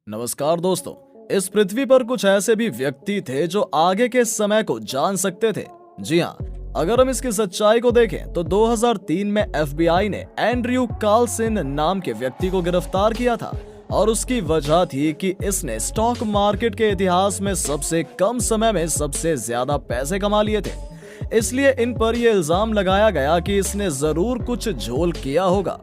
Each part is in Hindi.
नमस्कार दोस्तों। इस पृथ्वी पर कुछ ऐसे भी व्यक्ति थे जो आगे के समय को जान सकते थे। जी हाँ, अगर हम इसकी सच्चाई को देखें तो 2003 में एफबीआई ने एंड्रयू कार्लसन नाम के व्यक्ति को गिरफ्तार किया था और उसकी वजह थी कि इसने स्टॉक मार्केट के इतिहास में सबसे कम समय में सबसे ज्यादा पैसे कमा लिए थे। इसलिए इन पर यह इल्जाम लगाया गया कि इसने जरूर कुछ झोल किया होगा।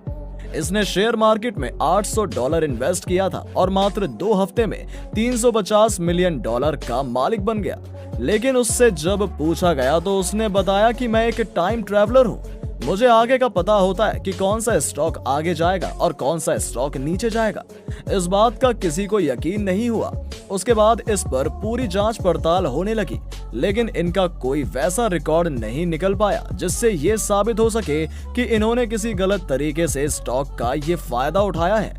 इसने शेयर मार्केट में $800 इन्वेस्ट किया था और मात्र 2 हफ्ते में $350 मिलियन का मालिक बन गया। लेकिन उससे जब पूछा गया तो उसने बताया कि मैं एक टाइम ट्रैवलर हूँ, मुझे आगे का पता होता है कि कौन सा स्टॉक आगे जाएगा और कौन सा स्टॉक नीचे जाएगा। इस बात का किसी को यकीन नहीं हुआ। उसके बाद इस पर पूरी जांच पड़ताल होने लगी, लेकिन इनका कोई वैसा रिकॉर्ड नहीं निकल पाया जिससे ये साबित हो सके कि इन्होंने किसी गलत तरीके से स्टॉक का ये फायदा उठाया है।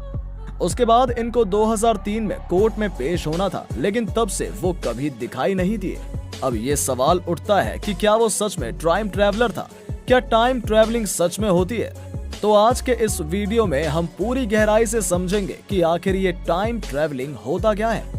उसके बाद इनको 2003 में कोर्ट में पेश होना था, लेकिन तब से वो कभी दिखाई नहीं दिए। अब ये सवाल उठता है कि क्या वो सच में टाइम ट्रैवलर था? क्या टाइम ट्रैवलिंग सच में होती है? तो आज के इस वीडियो में हम पूरी गहराई से समझेंगे कि आखिर ये टाइम ट्रैवलिंग होता क्या है।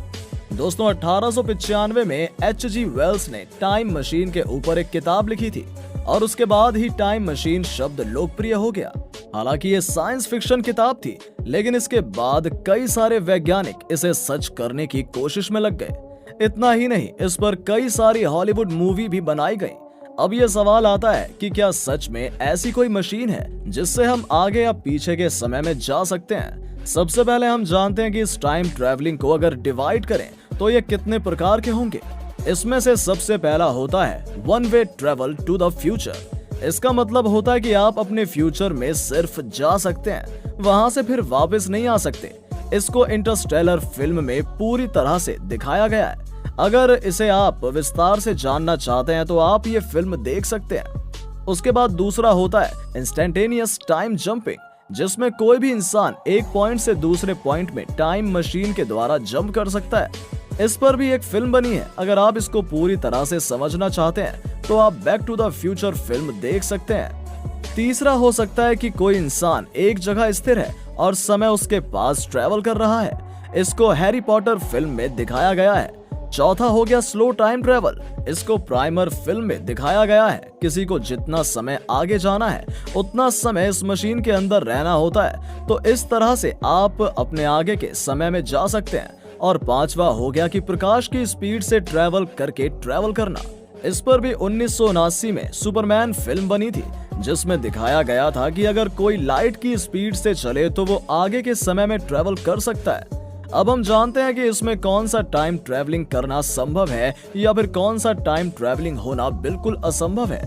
दोस्तों, 1895 में H.G. वेल्स ने टाइम मशीन के ऊपर एक किताब लिखी थी और उसके बाद ही टाइम मशीन शब्द लोकप्रिय हो गया। हालांकि ये साइंस फिक्शन किताब थी, लेकिन इसके बाद कई सारे वैज्ञानिक इसे सच करने की कोशिश में लग गए। इतना ही नहीं, इस पर कई सारी हॉलीवुड मूवी भी बनाई गई। अब ये सवाल आता है कि क्या सच में ऐसी कोई मशीन है जिससे हम आगे या पीछे के समय में जा सकते हैं? सबसे पहले हम जानते हैं कि इस टाइम ट्रैवलिंग को अगर डिवाइड करें तो ये कितने प्रकार के होंगे। इसमें से सबसे पहला होता है one way travel to the future. इसका मतलब होता है कि आप अपने फ्यूचर में सिर्फ जा सकते हैं, वहां से फिर वापस नहीं आ सकते। इसको इंटरस्टेलर फिल्म में पूरी तरह से दिखाया गया है। अगर इसे आप विस्तार से जानना चाहते हैं तो आप ये फिल्म देख सकते हैं। उसके बाद दूसरा होता है इंस्टेंटेनियस टाइम जंपिंग, जिसमें कोई भी इंसान एक पॉइंट से दूसरे पॉइंट में टाइम मशीन के द्वारा जंप कर सकता है। इस पर भी एक फिल्म बनी है। अगर आप इसको पूरी तरह से समझना चाहते हैं तो आप back to the future film देख सकते हैं। तीसरा हो सकता है कि कोई इंसान एक जगह स्थिर है और समय उसके पास ट्रैवल कर रहा है। इसको हैरी पॉटर फिल्म में दिखाया गया है। चौथा हो गया स्लो टाइम ट्रैवल। इसको प्राइमर फिल्म में दिखाया गया है। किसी को जितना समय आगे जाना है उतना समय इस मशीन के अंदर रहना होता है, तो इस तरह से आप अपने आगे के समय में जा सकते हैं। और पांचवा हो गया कि प्रकाश की स्पीड से ट्रैवल करके ट्रैवल करना। इस पर भी 1979 में सुपरमैन फिल्म बनी थी, जिसमें दिखाया गया था कि अगर कोई लाइट की स्पीड से चले तो वो आगे के समय में ट्रैवल कर सकता है। अब हम जानते हैं कि इसमें कौन सा टाइम ट्रैवलिंग करना संभव है या फिर कौन सा टाइम ट्रैवलिंग होना बिल्कुल असंभव है।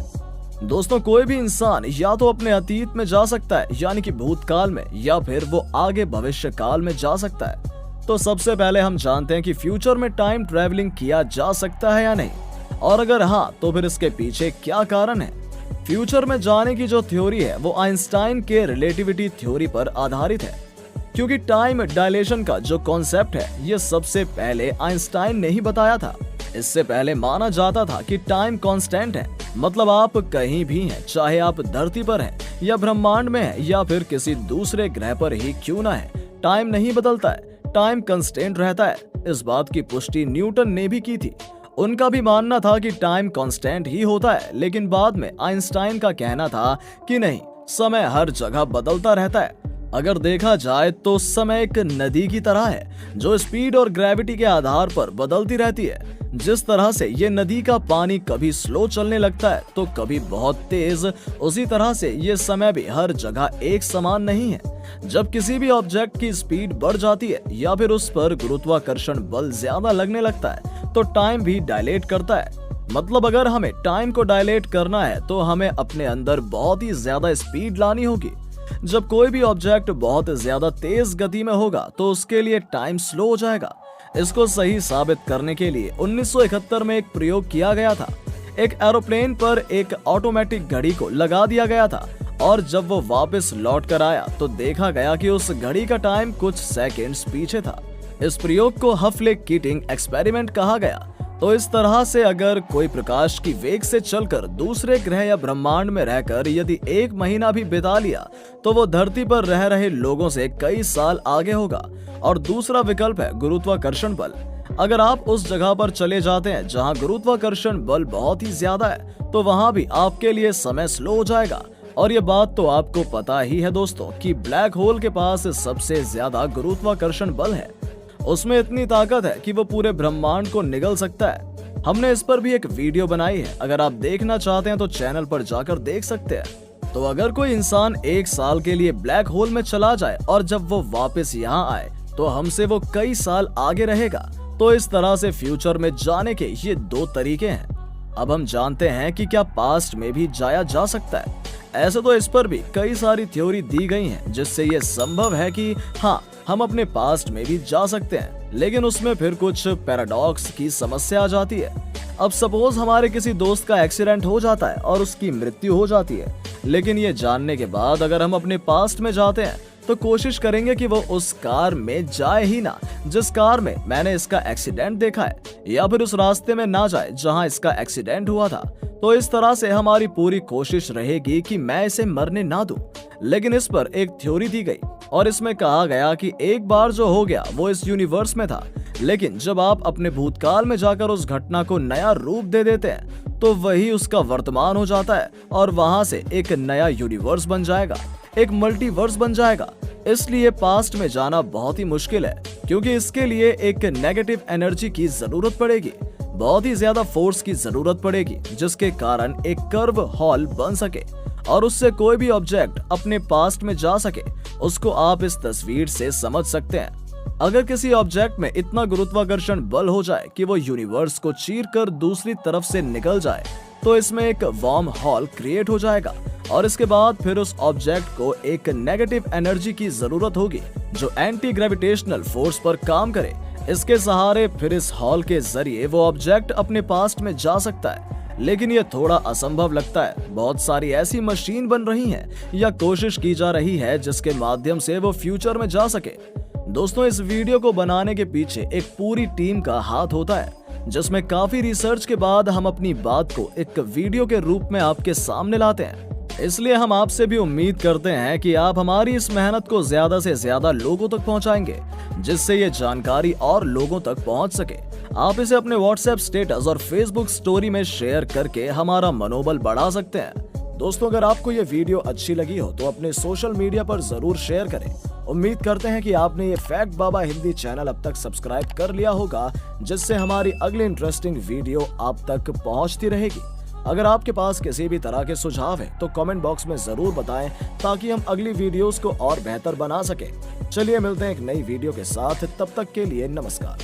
दोस्तों, कोई भी इंसान या तो अपने अतीत में जा सकता है, यानी कि भूतकाल में, या फिर वो आगे भविष्य काल में जा सकता है। तो सबसे पहले हम जानते हैं कि फ्यूचर में टाइम ट्रैवलिंग किया जा सकता है या नहीं, और अगर हाँ तो फिर इसके पीछे क्या कारण है। फ्यूचर में जाने की जो थ्योरी है वो आइंस्टाइन के रिलेटिविटी थ्योरी पर आधारित है, क्योंकि टाइम डायलेशन का जो कॉन्सेप्ट है ये सबसे पहले आइंस्टाइन ने ही बताया था। इससे पहले माना जाता था कि टाइम कांस्टेंट है, मतलब आप कहीं भी हैं, चाहे आप धरती पर हैं या ब्रह्मांड में हैं या फिर किसी दूसरे ग्रह पर ही क्यों ना है, टाइम नहीं बदलता है, टाइम कांस्टेंट रहता है। इस बात की पुष्टि न्यूटन ने भी की थी। उनका भी मानना था कि टाइम कांस्टेंट ही होता है, लेकिन बाद में आइंस्टाइन का कहना था कि नहीं, समय हर जगह बदलता रहता है। अगर देखा जाए तो समय एक नदी की तरह है जो स्पीड और ग्रेविटी के आधार पर बदलती रहती है। जिस तरह से ये नदी का पानी कभी स्लो चलने लगता है तो कभी बहुत तेज, उसी तरह से ये समय भी हर जगह एक समान नहीं है। जब किसी भी ऑब्जेक्ट की स्पीड बढ़ जाती है या फिर उस पर गुरुत्वाकर्षण बल ज्यादा लगने लगता है तो टाइम भी डायलेट करता है। मतलब अगर हमें टाइम को डायलेट करना है तो हमें अपने अंदर बहुत ही ज्यादा स्पीड लानी होगी। जब कोई भी ऑब्जेक्ट बहुत ज्यादा तेज गति में होगा तो उसके लिए टाइम स्लो हो जाएगा। इसको सही साबित करने के लिए 1971 में एक प्रयोग किया गया था। एक एरोप्लेन पर एक ऑटोमेटिक घड़ी को लगा दिया गया था और जब वो वापस लौट कर आया तो देखा गया कि उस घड़ी का टाइम कुछ सेकंड्स पीछे था। इस प्रयोग को हफले कीटिंग एक्सपेरिमेंट कहा गया। तो इस तरह से अगर कोई प्रकाश की वेग से चलकर दूसरे ग्रह या ब्रह्मांड में रहकर यदि 1 महीना भी बिता लिया तो वो धरती पर रह रहे लोगों से कई साल आगे होगा। और दूसरा विकल्प है गुरुत्वाकर्षण बल। अगर आप उस जगह पर चले जाते हैं जहां गुरुत्वाकर्षण बल बहुत ही ज्यादा है तो वहां भी आपके लिए समय स्लो हो जाएगा। और ये बात तो आपको पता ही है दोस्तों कि ब्लैक होल के पास सबसे ज्यादा गुरुत्वाकर्षण बल है। उसमें इतनी ताकत है कि वो पूरे ब्रह्मांड को निगल सकता है। हमने इस पर भी एक वीडियो बनाई है, अगर आप देखना चाहते हैं तो चैनल पर जाकर देख सकते हैं। तो अगर कोई इंसान 1 साल के लिए ब्लैक होल में चला जाए और जब वो वापस यहाँ आए तो हमसे वो कई साल आगे रहेगा। तो इस तरह से फ्यूचर में जाने के ये 2 तरीके हैं। अब हम जानते हैं कि क्या पास्ट में भी जाया जा सकता है। ऐसे तो इस पर भी कई सारी थ्योरी दी गई हैं जिससे ये संभव है कि हाँ, हम अपने पास्ट में भी जा सकते हैं, लेकिन उसमें फिर कुछ पैराडॉक्स की समस्या आ जाती है। अब सपोज हमारे किसी दोस्त का एक्सीडेंट हो जाता है और उसकी मृत्यु हो जाती है, लेकिन ये जानने के बाद अगर हम अपने पास्ट में जाते हैं तो कोशिश करेंगे कि वो उस कार में जाए ही ना जिस कार में मैंने इसका एक्सीडेंट देखा है, या फिर उस रास्ते में ना जाए जहां इसका एक्सीडेंट हुआ था। तो इस तरह से हमारी पूरी कोशिश रहेगी कि मैं इसे मरने ना दूं। लेकिन इस पर एक थ्योरी दी गई और इसमें कहा गया कि एक बार जो हो गया वो इस यूनिवर्स में था, लेकिन जब आप अपने भूतकाल में जाकर उस घटना को नया रूप दे देते हैं तो वही उसका वर्तमान हो जाता है और वहां से एक नया यूनिवर्स बन जाएगा, एक मल्टीवर्स बन जाएगा। इसलिए पास्ट में जाना बहुत ही मुश्किल है, क्योंकि इसके लिए एक नेगेटिव एनर्जी की जरूरत पड़ेगी, बहुत ही ज्यादा फोर्स की जरूरत पड़ेगी, जिसके कारण एक कर्व हॉल बन सके और उससे कोई भी ऑब्जेक्ट अपने पास्ट में जा सके। उसको आप इस तस्वीर से समझ सकते हैं। अगर किसी ऑब्जेक्ट में इतना गुरुत्वाकर्षण बल हो जाए कि वो यूनिवर्स को चीरकर दूसरी तरफ से निकल जाए तो इसमें एक वार्म हॉल क्रिएट हो जाएगा और इसके बाद फिर उस ऑब्जेक्ट को एक नेगेटिव एनर्जी की जरूरत होगी जो एंटी ग्रेविटेशनल फोर्स पर काम करे। इसके सहारे फिर इस हॉल के जरिए वो ऑब्जेक्ट अपने पास्ट में जा सकता है, लेकिन ये थोड़ा असंभव लगता है। बहुत सारी ऐसी मशीन बन रही हैं या कोशिश की जा रही है जिसके माध्यम से वो फ्यूचर में जा सके। दोस्तों, इस वीडियो को बनाने के पीछे एक पूरी टीम का हाथ होता है, जिसमें काफी रिसर्च के बाद हम अपनी बात को एक वीडियो के रूप में आपके सामने लाते हैं। इसलिए हम आपसे भी उम्मीद करते हैं कि आप हमारी इस मेहनत को ज्यादा से ज्यादा लोगों तक पहुंचाएंगे, जिससे ये जानकारी और लोगों तक पहुंच सके। आप इसे अपने व्हाट्सएप स्टेटस और फेसबुक स्टोरी में शेयर करके हमारा मनोबल बढ़ा सकते हैं। दोस्तों, अगर आपको ये वीडियो अच्छी लगी हो तो अपने सोशल मीडिया पर जरूर शेयर करें। उम्मीद करते हैं कि आपने ये फैक्ट बाबा हिंदी चैनल अब तक सब्सक्राइब कर लिया होगा, जिससे हमारी अगली इंटरेस्टिंग वीडियो आप तक पहुंचती रहेगी। अगर आपके पास किसी भी तरह के सुझाव हैं तो कमेंट बॉक्स में जरूर बताएं, ताकि हम अगली वीडियोस को और बेहतर बना सकें। चलिए मिलते हैं एक नई वीडियो के साथ, तब तक के लिए नमस्कार।